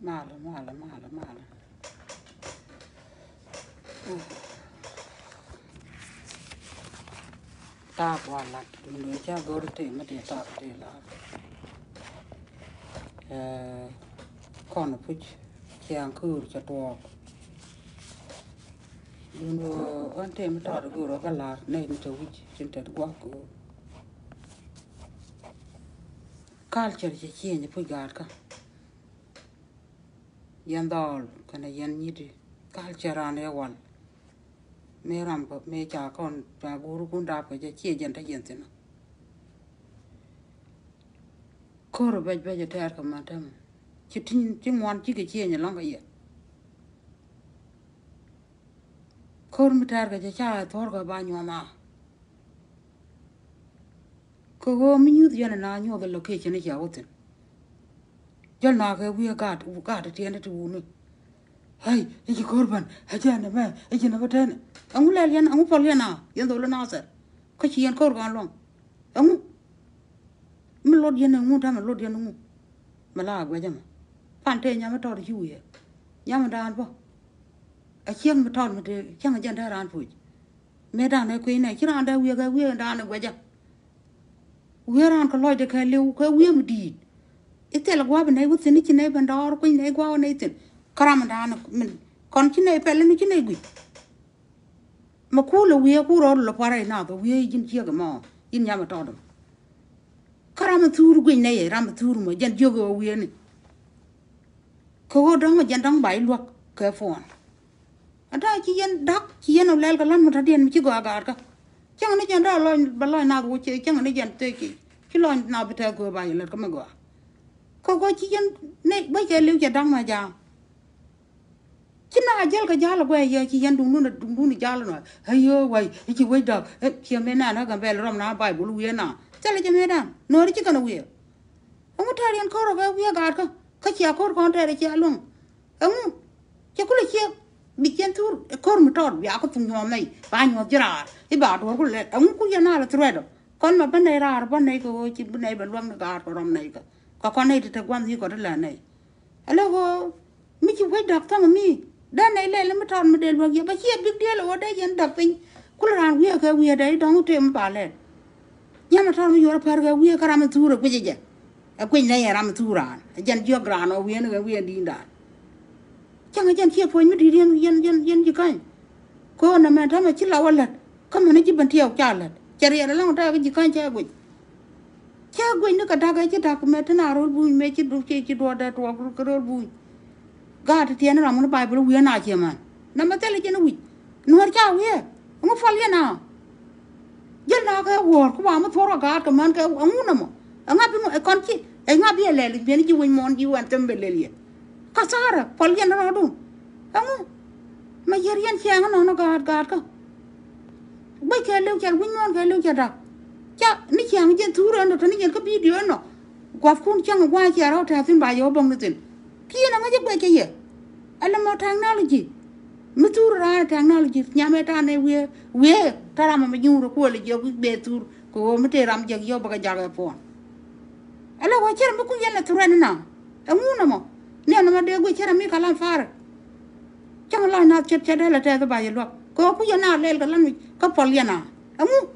mala. Ta qua lặt mình cha gỡ thì mà để ta để là con phụ chiang cứ cho to nhưng anh thì mà ta được gỡ cái lạt này nó cho which trên thật quá cứ culture chỉ chia như phụ gạt cả yan dal cái này yan như đi culture anh ấy quan mẹ làm bậc mẹ cha con cha bố cũng đáp cái chia dân ta dân thế nào cô rồi bây giờ thay cái mà thầm chỉ tin chỉ ngoan chỉ cái chia như lăng cái gì cô mới thay cái cha thor cái bao nhiêu mà cô mình như thế này nhiều cái location này cháu tin cho nó cái việc gạt thì tiền thì uống hay cái korban hay cha này mẹ cái gì nó vậy này ông lấy liền ông phải liền nào yên đâu là nào sao cái chuyện cô còn luôn ông mình lót yên ông ta mà lót yên ông mà là cái gì mà phản thế nhà mà trò đi chui nhà mà đàn bao ở chiang mà trò mà thế chiang ở trên đây đàn phụ mẹ đàn này quỳ này chứ đàn đây cái đàn này cái gì đàn cái lôi để cái liu cái mà đi ít là qua bên này vứt xin ít này bên đó quỳ này qua này xin karam đàn mình còn chín này phải lên chín này quỳ mà cú là cú rồi là phải nào đó chính chia cái mà in nhà mà trò đó karam thuru quỳ này ram thuru mà dân chưa có này cô đó mà dân đang bày luộc cái phone ở đây chỉ dân đắc chỉ dân lấy cái lăn mà ra điện chỉ có gạt cả chẳng này dân đó lôi nào cũng chơi chẳng này dân chơi cái lôi nào bị theo cô bày là cái mà gọi cô chỉ dân này bây giờ lưu dân đang mà già chỉ na ajal cái giá là quay giờ chỉ dân đúng nó giá là nói hay quay chỉ quay được khi mà nó cầm về làm nào bài bố lùi na chả là chỉ mấy đàn nói chỉ cần lùi ông có thể điền khâu rồi quay gạt cái chia khâu con thể chia luôn ông chỉ có là chia bị chân thua khâu một tròn bị áo có tung nhom này bao nhiêu giờ ra cái bảo đồ có lẽ ông cũng giờ nào là thôi rồi con mà bên này ra bên này có chỉ bên này bên luang gạt có làm này có con này thì thật quan gì có rất là này alo mi chỉ quay được thôi mà mi đàn này lấy làm tròn mà để luôn vậy, bây giờ biết điều là ở đây dân đập pin, cứ là cái việc đấy đóng tiền bảo lên, nhà mà tròn bây giờ phải cái việc làm thua được bây giờ, cái quên này làm thua ra, dân chưa gran ở cái việc đi đã, chẳng cái dân chia phơi mới đi dân gì cái, cô nằm mà thằng mà chỉ là lật, có mà nó chỉ bận theo trả lật, trả tiền là làm ra cái gì cái chơi quên nó cả cái chỉ đặc mà thế nào rồi bùi mấy chỉ đua đây đua cái rồi bùi gạt tiền nó làm nó bài bulu wiya na chema na mate le chena wi nuar cha wiya ngo fal ya na jel na ka wor ko ba ma thora gạt ka man ka ngu na mo nga bi kon chi nga bi le le ben ji won mon ji wan tembe le le ka sara fal ya na du ngu ma yer yan cha no gạt ka bai ka le cha win mon ka le cha da cha ni cha ngi jen thura no ni jen ka bi dio no kwa kun cha ngwa cha ro ta tin ba yo bong ni tin kia nó ngay cái gì anh mà technology mới tu ra technology nhà mẹ ta này we ta làm mà nhung rồi qua là giờ cái bê tu cô mới để làm giờ bao giờ cái phone anh là quay chơi mà cũng vậy là tu ra nè anh muốn mà nè nó mà để quay chơi mình cả làm phá chẳng là nào chết đây là thế bây giờ luôn cô cũng vậy nào lên cái làm cái phone liền à anh muốn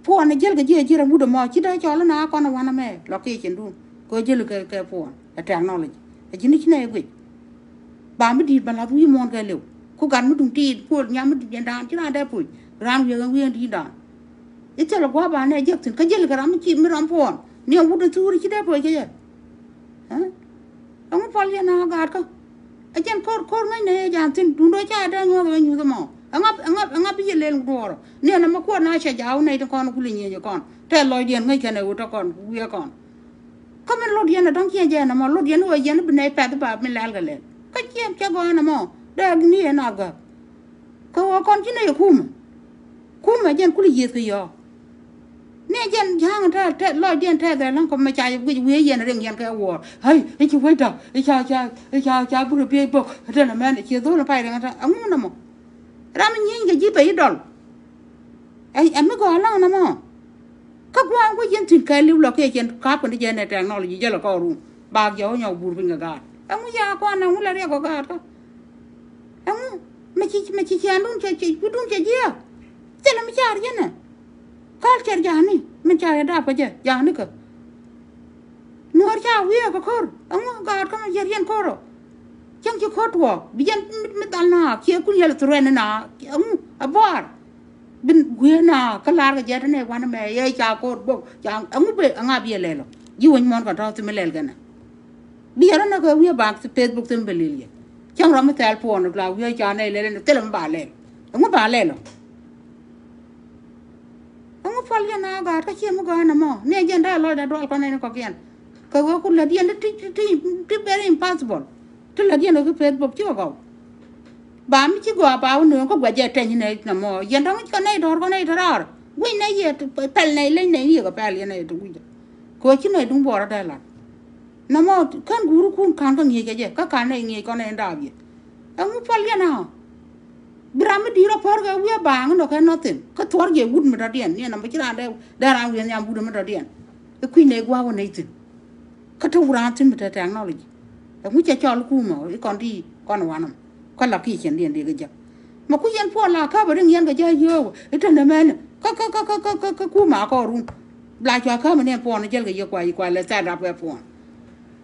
phone này chơi cái gì là mua được mà chỉ đây cho nó na con nó ăn mẹ lo kia chuyện luôn cô chơi cái phone là technology cái gì này vậy bà mới đi bà là vui mòn cái liệu cô gắn mới đúng tiền cô nhà mới đi đàn chứ là đây phụ ram giờ nguyên đi đàn ít là quá bà này giật cái gì là cái ram chỉ mới ram phone nếu không được chú chứ đây phụ cái gì hả ông phải liền nào gạt cơ anh chân cô ngay này giảm tiền đúng đôi cha đây nhau rồi nhiều cái mỏ anh bây giờ lên rồi nếu nó mà cô nói sẽ giáo này cho con cũng liền như con thế lôi điện ngay cái này cho con vui con có mình lót điện là đóng kia giờ mà lót điện rồi giờ nó bên này phải bà mình làm cái này cái chuyện cho con mà đây như nào cả có con chứ này khum mà dân cũng đi gì rồi nè dân hàng ra lót điện thế rồi nó còn mà chạy cái gì giờ nó đang cái war hay cái chú quay đầu cái cha bự bự bự thế là mẹ chia đôi là phải rằng ông nó mà ra mình nhìn cái gì vậy đó em mới gọi nó mà các quan có dân thuyền cái lưu là cái dân cáp cái dân này technology giờ là có luôn ba gió nhau bùn bên gạt ông ya qua nào là riêng có gạt đó ông mà chỉ ăn luôn chỉ gì thế là mình chả gì nè cái chả gì nè mình chả đã bao giờ gì nữa cơ nuôi chả vui có khor ông gạt cái mà riêng khor chẳng chỉ khor thua bây giờ mình đàn na kia cũng như là tụi anh na ông à bar bên quê na cái lá cái gì này quan mẹ ấy chả khor bốc chả ông bị ông à bị lelo yêu anh mòn cái đó thì mình lelo cái này bây giờ nó cái quê bạc thì Facebook thì mình beli liền chẳng rồi mình tel phone được là quê chả này lên tell ông bà lelo ông phải liền na gạt cái gì mà gạt nằm nè dân đã lo đã đòi con này nó có kian cái quê cũng là điên thì very impossible thế là điên cái Facebook chưa có bà mình chỉ qua bảo nữa có quả giá trên như này nằm dân đó cái này đó quê này gì pel này lên này gì cái pel này tụi cô chỉ này đúng bỏ ra đây là nằm kan guru kun kan cái gì cái gì cái kan này gì con này đào gì ông phải liền nào Bram đi ra phở cái quê bang nó cái nothing cái thuở gì wood mà ra điên nè nằm chỉ ra đây ra quê nhà wood mà ra điên cái queen này quaวันnày chứ cái thằng ra trên mà ra nóเลยông chỉ cho lúc mà con đi con nó ăn con là cái chuyện điên đi cái gì mà cứ yên phò là các bạn yên cái gì nhiều cái thằng này mình cái cú mà có luôn lại cho các bạn em phò nó chơi cái gì quay là sai đáp cái phò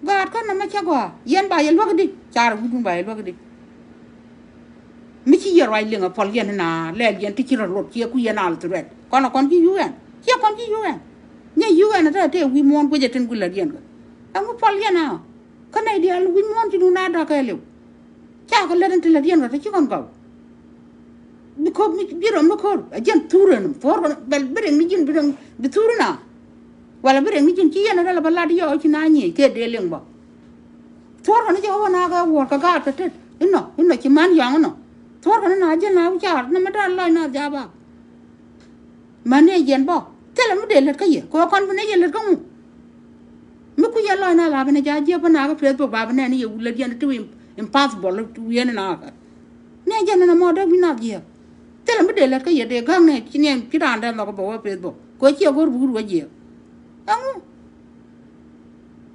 gạt cái nằm chắc quá yên bài yên lúc đi chả được cũng bài lúc đi mấy chị rồi liền ở phò yên na lên yên thì chỉ là lột kia cứ yên nào từ đấy con chỉ yêu nhá yêu anh ra thế we mon bây giờ trên cái là yên ông phò yên nào cái này đi we mon chỉ nuôi nada cái liệu chả cái lên trên là yên rồi chứ con cậu because biết rồi nó khổ dân thua rồi phò bên bên này dân bên thua rồi nào wala bên này dân chỉ anh ra là balaa đi ở trên này nhỉ cái để liền bảo thua rồi nó cho nó cái work cái gạt cái nó chỉ man yang nó thua rồi nó dân nào chả nó mới ra lại nó ra ba mà này dân bảo thế là mới để lật cái gì có con bên này dân lật không mới cứ dân lại nó là bên này giá giá bên nào cái Facebook ba bên này nhiều lật dân nó impossible lật dân nào này dân nó mà đâu bên nào gì thế là mới để lật cái gì để gang này chỉ nên cái đàn đó nó có bảo Facebook có chiều có bùn cái gì ông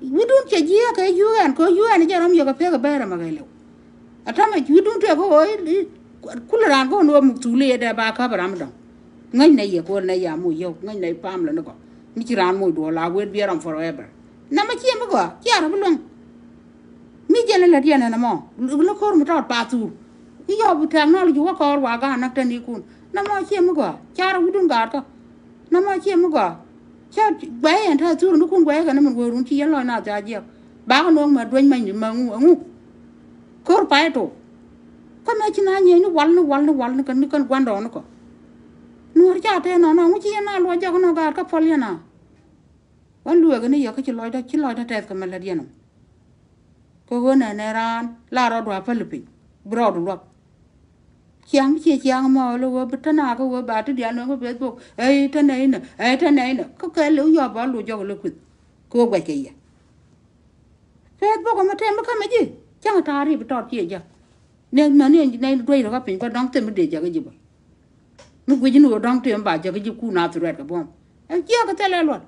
we don't chơi gì cái UN có UN giờ nó nhiều cái phê cái mà cái liệu à thằng mà we don't chơi cái cúi ra có nó một chú lệ để ba cái làm đó ngay này giờ con này giờ mua yêu ngay này farm là nó có mình chỉ làm mua đồ là wait be around forever nằm mà chiêm có chả nó luôn mình giờ là đi này mà nó có một trò ba tu cái giờ bị thằng nó là có qua cái nát trên đi con nằm mà chiêm có chả nó don't gạt có nằm mà chiêm có chả bé anh thay tu nó cũng bé cái nó mình vừa đúng chi lo nào chả gì ba con ông mà đuôi mình mà ngu có phải đâu cái này chỉ là như nó quăng cái quan đó nó có nuôi cha thế nó không chỉ là nuôi cha con nó gạt cái phơi na quan nuôi cái này giờ cái chỉ lôi đó test cái mà là điên nó cái này ran là rồi đuổi Philippines bro đuổi chiang mà lo bữa nay cái bà tới điện nó cái Facebook ấy thế này nè cái lũ giờ bảo lũ cho lũ quỵt cô quay cái gì Facebook mà thêm cái gì chẳng là ta đi bắt tọt gì vậy nên mà nên đuôi nó cái bình có đóng tiền mới để cho cái gì vậy nó quỳ nó đóng tiền bà cho cái gì cũ nào từ cái bom em chia cái tele luôn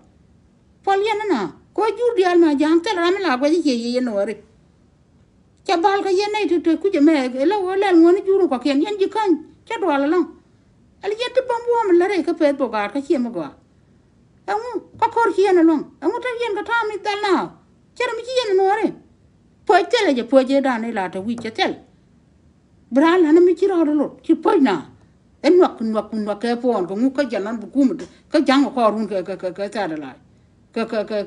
phơi yên nè có chú đial mà giang tele làm là cái gì nó rồi chả bao cái gì này thì cứ cho mẹ cái lâu lên muốn chú nó có kiện nhân gì không chắc đồ là không anh ấy tự bấm bom là đấy cái phết bộ gạt cái gì mà gọi ông có khor gì nữa luôn ông thấy yên cái tham này nào chắc là mấy gì nữa rồi phơi tele giờ phơi đàn này là tao chết tele bra là nó mới chỉ ra rồi chỉ phơi nào em nuột cái phone có ngu cái chân nó buku mà cái chân của run cái ta đó lại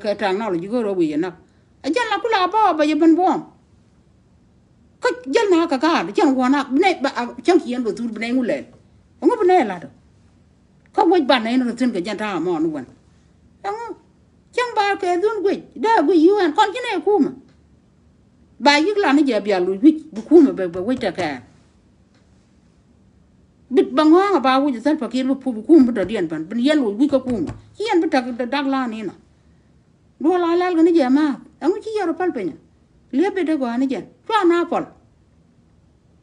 cái trang nào là chỉ có rồi vậy nè anh chân là cứ là bao bây giờ bên bom cái chân nào cái chân của nó này chân kia nó tụt bên này ngu lên ông bên này là được có quay bàn này nó trên cái chân thà mà nó vẫn ông chân ba cái run quay đó quay yêu anh con cái này cu mà bài cái là nó giờ bia lùi quay buku mà bài quay trả cả bit bang hoa ba wo jisal pakir lu pu kum bu dadian ban ben yel wi ko kum yen bu dag la ni na do la lal gani jama amu ci yoro pal penya lebe de go ani jen fa na pol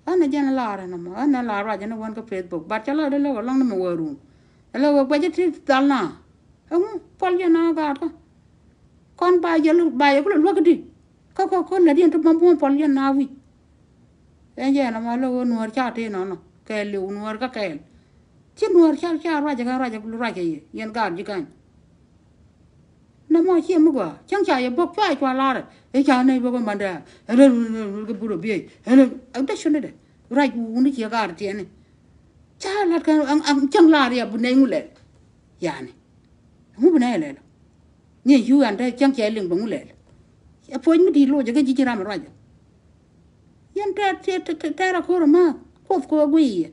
ana jen la ra na ma ana la ra jen won ko Facebook ba chala de lo long na ma waru lo ba je ti dal na amu pol je na ga ko kon ba je lu ba ye ko lu ko di ko la dien to bambu pol yen na wi je na ma lo nuor cha te no ke lu nuor ka ke chi nuor cha ra ja yen gar ji kan na mo chi mu go chang cha ye bok chwa chwa la e cha nei bo ma da ke bu ro bi da shone de ra ku ni chi gar ti ne cha la kan am chang la ya bu nei ngule ya ne mu bu nei le ni yu an da chang che ling bu ngule e po mi di lo je ke ji ra ma ra ja yen ta ra ko ma ko gwi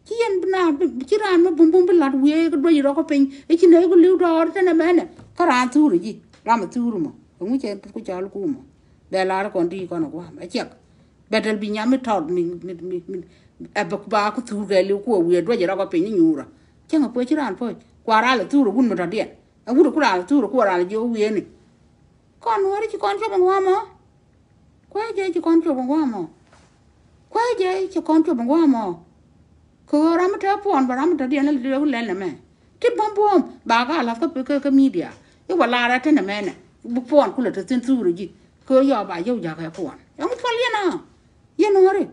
chi yen na chi ra ma bum bum la we ko do ro ko pin e chi nei ko lu do ta na ma ne ka ra tu ri ji ra ma tu ru mo ngu che ku cha lu ku mo be la ra kon di ko no ko ma che bedel bi nya mi tod mi e ba ku tu ge lu ko we do ro ko pin ni yu ra che nga po chi ran po kwa ra la tu ru gun ma da de a gu ku ra tu ru ko ra jo we ni kon wo ri chi kon cho ba wa mo kwa je chi kon cho ba wa mo kwa je chi kon cho ba wa mo ko ra ma ta pon ba ra ma ta de na le le me ti bom bom ba ga la ka media e wala ra ta na me ne bu pon ku le ta tin tu ru ji ko yo ba yo ja ka pon yo mu pon ye no re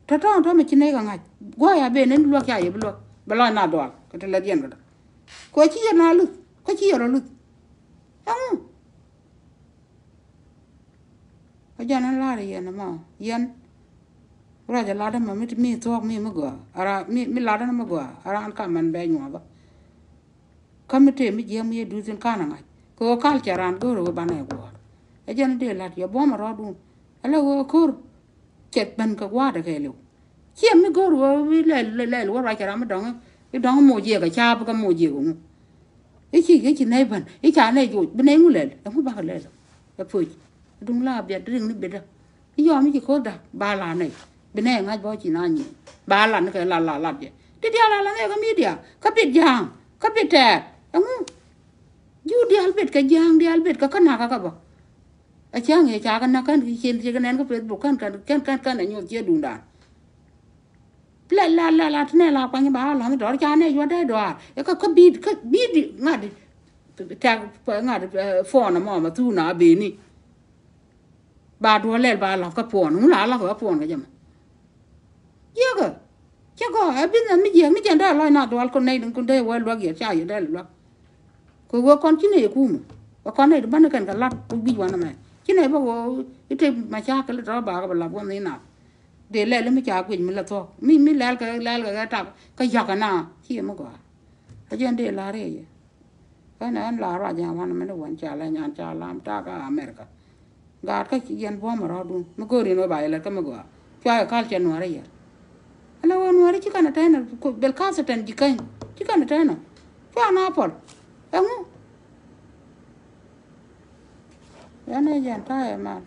ta ta me chi ne ga nga go ya be ne lu ka ye bu lo ba la na do ka ta le dien ga ko chi ye na lu ko chi ye ro lu ko ja na la re ye na ma yen ra ja la da ma mi to mi go ara mi la da ma go ara an ka man be nyo ba kamite mi je mi du tin kana ngai ko kal charan go ro ba na go e jan de la ya bo ma ro du ala go kur chet ban ka wa da ke lu chi mi go ro wi le wo ra charan ma dong e dong mo je ka cha ba mo je go e chi nei ban e cha nei ju ben ngu le mu ba le e pu dung la bia dring ni be da yo mi ki ko da ba la nei ben ngai bo chi na ni ba la ne ka la je ti dia la ne ka mi dia ka pit jang ka pit te yu di albet ka jang di albet ka kana ka ba a chang ye cha kan na kan ki chen che kan ka Facebook kan na nyo che dun da la ne la pa ni ba la mi do cha ne yo de do e ka bi di nga di ta nga di phone na ma tu na be ni ba do le ba la ka phone nu la ka phone ka jam ye ga che go a bin na mi je mi chen da la na do al ko nei dun kun de wa lo ge cha ye de lo ko wo kon chi ne ku mo wa kon ne ba na kan ka lat ku bi wa na me chi ne ba wo ite ma cha ka le ro ba ka la bo ni na de le mi cha ku mi la to mi le ka ta ka ya ka na chi mo go a jen de la re ye ka na an la ra ja wa na me no wan cha la nya cha lam ta ka America ga ka chi jen bo ma ro du mo go ri no ba le ka mo go cha ka cha no re ye ala wa no re chi ka na ta na ko bel ka sa tan ji kan chi ka na ta na cha na pol ya ne jan ta ma